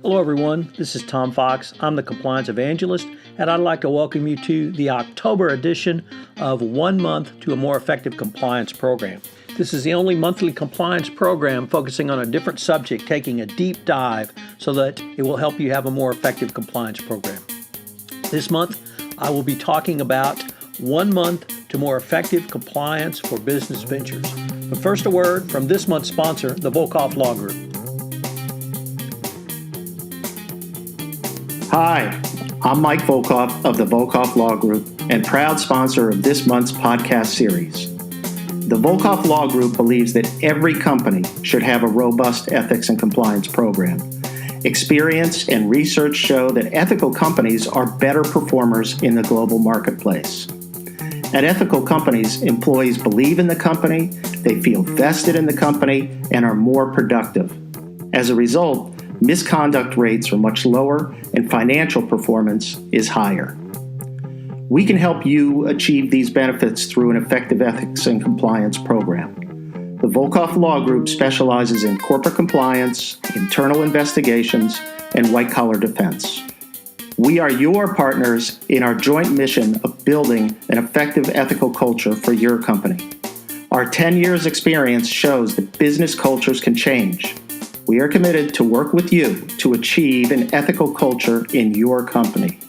Hello everyone, this is Tom Fox. I'm the Compliance Evangelist, and I'd like to welcome you to the October edition of 1 Month to a More Effective Compliance program. This is the only monthly compliance program focusing on a different subject, taking a deep dive so that it will help you have a more effective compliance program. This month, I will be talking about 1 month to more effective compliance for business ventures. But first, a word from this month's sponsor, the Volkov Law Group. Hi, I'm Mike Volkov of the Volkov Law Group and proud sponsor of this month's podcast series. The Volkov Law Group believes that every company should have a robust ethics and compliance program. Experience and research show that ethical companies are better performers in the global marketplace. At ethical companies, employees believe in the company, they feel vested in the company, and are more productive. As a result, misconduct rates are much lower and financial performance is higher. We can help you achieve these benefits through an effective ethics and compliance program. The Volkov Law Group specializes in corporate compliance, internal investigations, and white-collar defense. We are your partners in our joint mission of building an effective ethical culture for your company. Our 10 years experience shows that business cultures can change. We are committed to work with you to achieve an ethical culture in your company.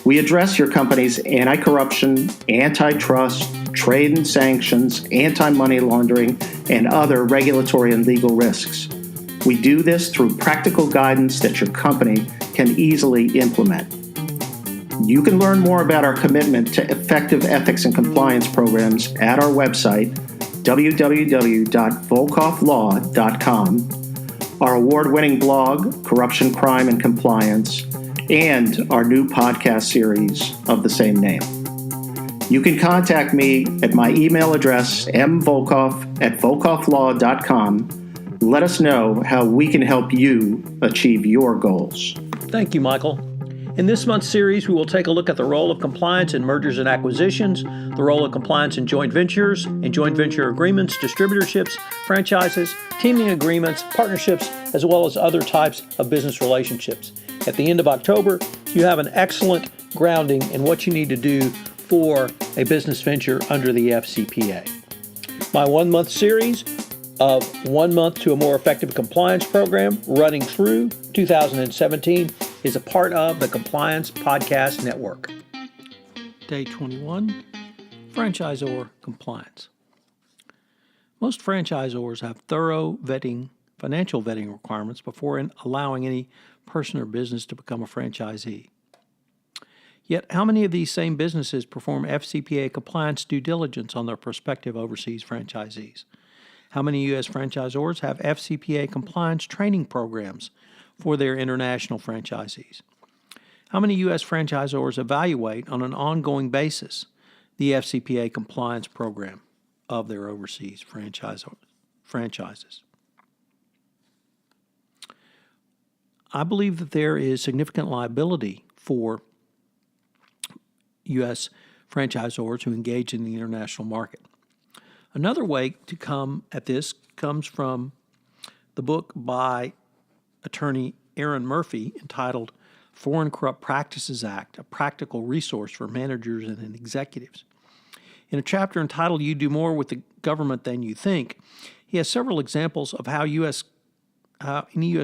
We address your company's anti-corruption, antitrust, trade and sanctions, anti-money laundering, and other regulatory and legal risks. We do this through practical guidance that your company can easily implement. You can learn more about our commitment to effective ethics and compliance programs at our website, www.volkovlaw.com, our award-winning blog, Corruption, Crime, and Compliance, and our new podcast series of the same name. You can contact me at my email address, mvolkov@volkovlaw.com. Let us know how we can help you achieve your goals. Thank you, Michael. In this month's series, we will take a look at the role of compliance in mergers and acquisitions, the role of compliance in joint ventures, in joint venture agreements, distributorships, franchises, teaming agreements, partnerships, as well as other types of business relationships. At the end of October, you have an excellent grounding in what you need to do for a business venture under the FCPA. My 1 month series of 1 month to a more effective compliance program running through 2017 is a part of the Compliance Podcast Network. Day 21, Franchisor Compliance. Most franchisors have thorough financial vetting requirements before allowing any person or business to become a franchisee. Yet, how many of these same businesses perform FCPA compliance due diligence on their prospective overseas franchisees? How many U.S. franchisors have FCPA compliance training programs for their international franchisees? How many U.S. franchisors evaluate on an ongoing basis the FCPA compliance program of their overseas franchises? I believe that there is significant liability for U.S. franchisors who engage in the international market. Another way to come at this comes from the book by attorney Aaron Murphy entitled Foreign Corrupt Practices Act, a Practical Resource for Managers and Executives. In a chapter entitled You Do More with the Government Than You Think, he has several examples of how any U.S.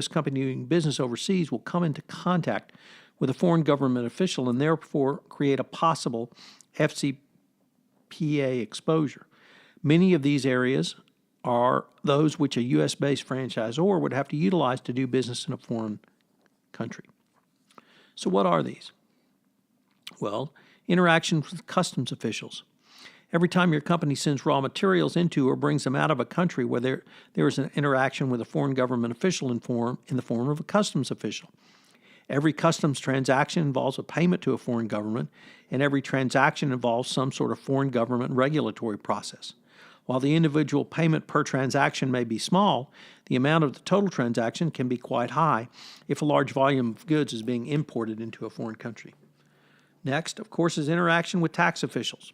company doing business overseas will come into contact with a foreign government official and therefore create a possible FCPA exposure. Many of these areas are those which a U.S.-based franchisor would have to utilize to do business in a foreign country. So what are these? Well, interactions with customs officials. Every time your company sends raw materials into or brings them out of a country where there is an interaction with a foreign government official in the form of a customs official. Every customs transaction involves a payment to a foreign government, and every transaction involves some sort of foreign government regulatory process. While the individual payment per transaction may be small, the amount of the total transaction can be quite high if a large volume of goods is being imported into a foreign country. Next, of course, is interaction with tax officials.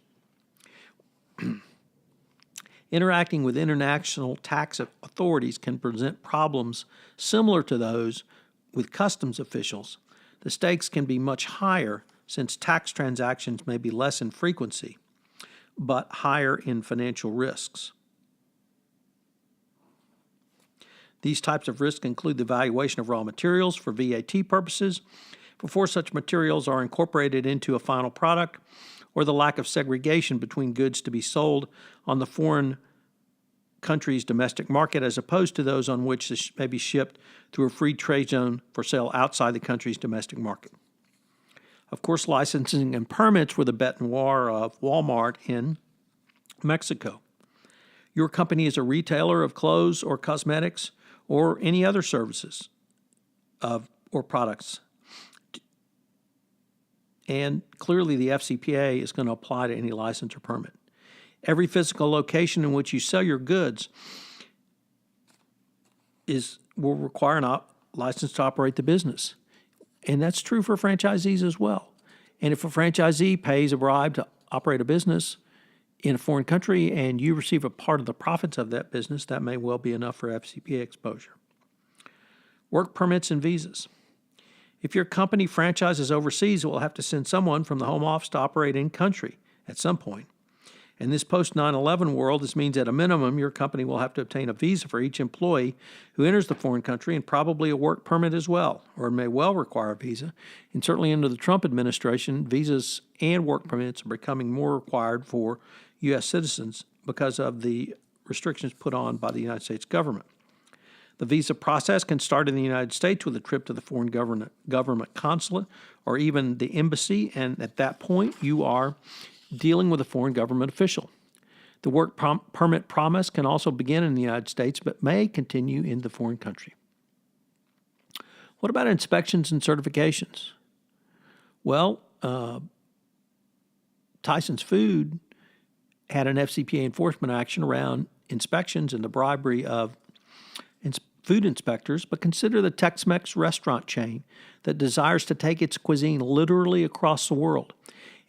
Interacting with international tax authorities can present problems similar to those with customs officials, the stakes can be much higher since tax transactions may be less in frequency, but higher in financial risks. These types of risks include the valuation of raw materials for VAT purposes before such materials are incorporated into a final product, or the lack of segregation between goods to be sold on the foreign country's domestic market as opposed to those on which this may be shipped through a free trade zone for sale outside the country's domestic market. Of course, licensing and permits were the bête noire of Walmart in Mexico. Your company is a retailer of clothes or cosmetics or any other services or products. And clearly the FCPA is going to apply to any license or permit. Every physical location in which you sell your goods will require a license to operate the business. And that's true for franchisees as well. And if a franchisee pays a bribe to operate a business in a foreign country and you receive a part of the profits of that business, that may well be enough for FCPA exposure. Work permits and visas. If your company franchises overseas, it will have to send someone from the home office to operate in country at some point. In this post-9/11 world, this means at a minimum your company will have to obtain a visa for each employee who enters the foreign country and probably a work permit as well, or may well require a visa. And certainly under the Trump administration, visas and work permits are becoming more required for U.S. citizens because of the restrictions put on by the United States government. The visa process can start in the United States with a trip to the foreign government consulate or even the embassy, and at that point you are dealing with a foreign government official. The work permit promise can also begin in the United States but may continue in the foreign country. What about inspections and certifications? Well, Tyson's Food had an FCPA enforcement action around inspections and the bribery of food inspectors, but consider the Tex-Mex restaurant chain that desires to take its cuisine literally across the world.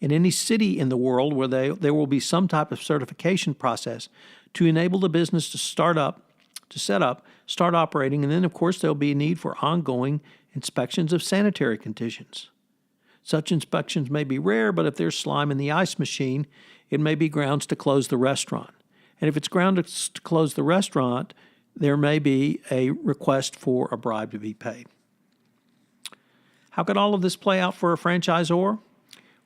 In any city in the world where there will be some type of certification process to enable the business to start operating, and then, of course, there'll be a need for ongoing inspections of sanitary conditions. Such inspections may be rare, but if there's slime in the ice machine, it may be grounds to close the restaurant. And if it's grounds to close the restaurant, there may be a request for a bribe to be paid. How could all of this play out for a franchisor?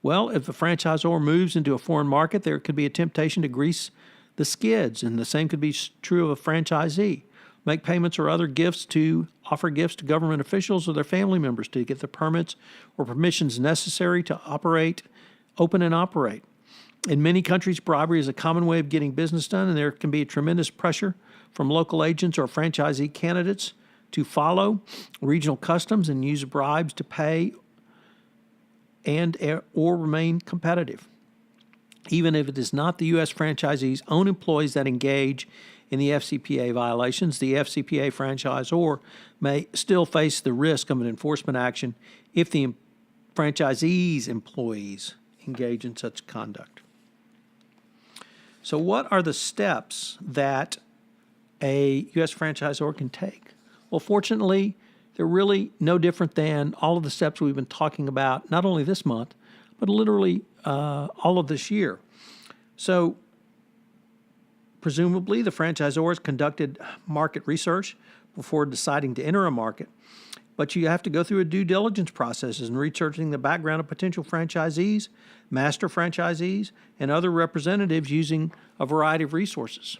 Well, if a franchisor moves into a foreign market, there could be a temptation to grease the skids, and the same could be true of a franchisee. Make payments or other gifts to offer gifts to government officials or their family members to get the permits or permissions necessary to open and operate. In many countries, bribery is a common way of getting business done, and there can be a tremendous pressure from local agents or franchisee candidates to follow regional customs and use bribes to pay or remain competitive. Even if it is not the U.S. franchisee's own employees that engage in the FCPA violations, the FCPA franchisor may still face the risk of an enforcement action if the franchisee's employees engage in such conduct. So what are the steps that a U.S. franchisor can take? Well, fortunately, they're really no different than all of the steps we've been talking about, not only this month, but literally all of this year. So presumably the franchisor has conducted market research before deciding to enter a market, but you have to go through a due diligence process in researching the background of potential franchisees, master franchisees, and other representatives using a variety of resources.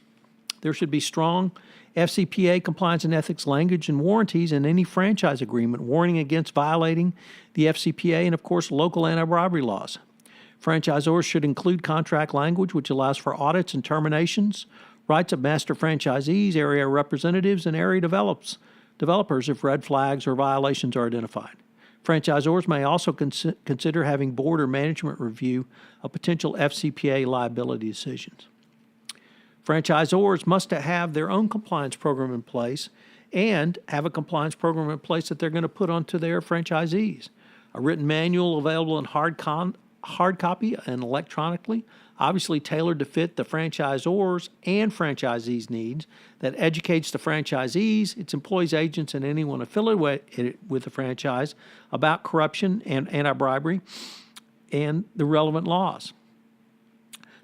There should be strong FCPA compliance and ethics language and warranties in any franchise agreement, warning against violating the FCPA and, of course, local anti-bribery laws. Franchisors should include contract language which allows for audits and terminations, rights of master franchisees, area representatives, and area developers if red flags or violations are identified. Franchisors may also consider having board or management review of potential FCPA liability decisions. Franchisors must have their own compliance program in place and have a compliance program in place that they're going to put onto their franchisees. A written manual available in hard copy and electronically obviously tailored to fit the franchisors and franchisees' needs, that educates the franchisees, its employees, agents, and anyone affiliated with the franchise about corruption and anti-bribery and the relevant laws.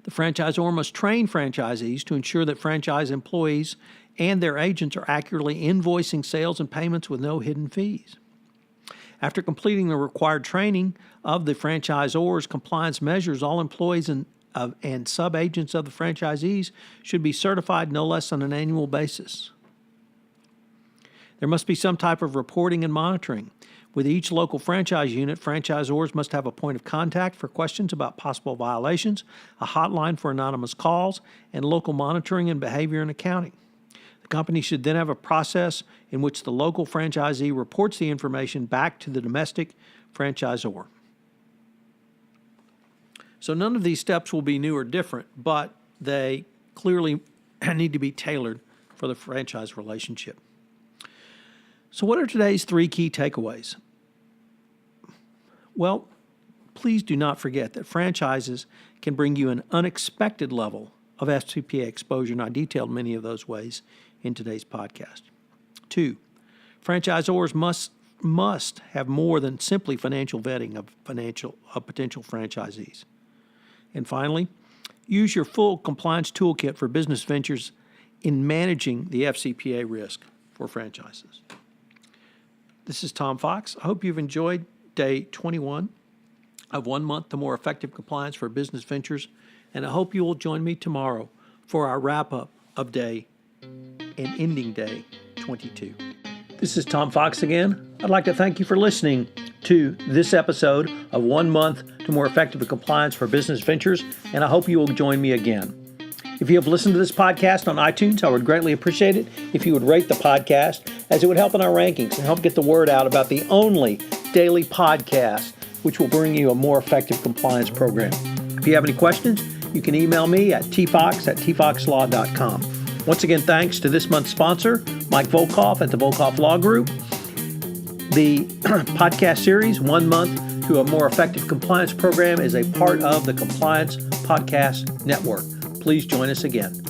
The franchisor must train franchisees to ensure that franchise employees and their agents are accurately invoicing sales and payments with no hidden fees. After completing the required training of the franchisor's compliance measures, all employees and sub-agents of the franchisees should be certified no less on an annual basis. There must be some type of reporting and monitoring. With each local franchise unit, franchisors must have a point of contact for questions about possible violations, a hotline for anonymous calls, and local monitoring and behavior and accounting. The company should then have a process in which the local franchisee reports the information back to the domestic franchisor. So none of these steps will be new or different, but they clearly need to be tailored for the franchise relationship. So what are today's 3 key takeaways? Well, please do not forget that franchises can bring you an unexpected level of FCPA exposure, and I detailed many of those ways in today's podcast. 2, franchisors must have more than simply financial vetting of potential franchisees. And finally, use your full compliance toolkit for business ventures in managing the FCPA risk for franchises. This is Tom Fox. I hope you've enjoyed day 21 of 1 month to more effective compliance for business ventures, and I hope you will join me tomorrow for our wrap-up of day and ending day 22. This is Tom Fox again. I'd like to thank you for listening to this episode of 1 month to more effective compliance for business ventures, and I hope you will join me again. If you have listened to this podcast on iTunes, I would greatly appreciate it if you would rate the podcast, as it would help in our rankings and help get the word out about the only daily podcast which will bring you a more effective compliance program. If you have any questions, you can email me at tfox@tfoxlaw.com. Once again, thanks to this month's sponsor, Mike Volkoff at the Volkoff Law Group. The podcast series, 1 month to a more effective compliance program, is a part of the Compliance Podcast Network. Please join us again.